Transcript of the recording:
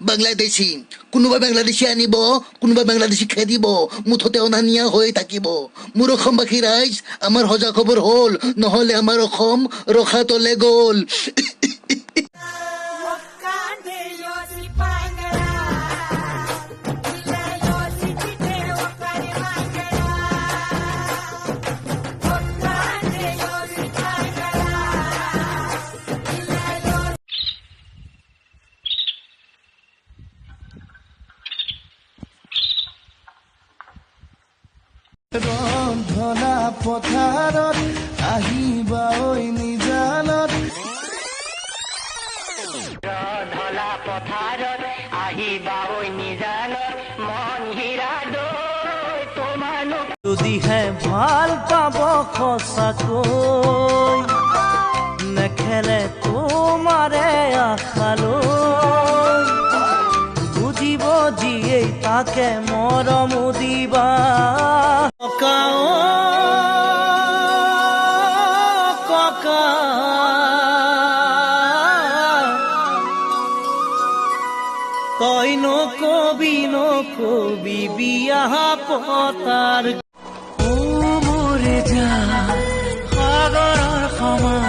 বাংলাদেশী কোনোবা বাংলাদেশী আনিব কোনোবা বাংলাদেশী খেদিব মুঠতে অনা নিয়া হৈ থাকিব মোৰ অসমবাসী ৰাইজ আমাৰ সজা খবৰ হ'ল নহ'লে আমাৰ অসম ৰখা তলে গ'ল ৰন্ধলা পথাৰত আহিবা ঐ নিজানত ৰন্ধলা পথাৰত আহিবা ঐ নিজানত মন হীৰা দৈ তোমালোক যদিহে ভাল পাব সঁচাকৈ নেখেলে তোমাৰে আশালৈ বুজিব যিয়েই তাকে মৰম দিবা ককা তই নকবি বিয়া পতাৰ মৰে যা সাগৰৰ সমান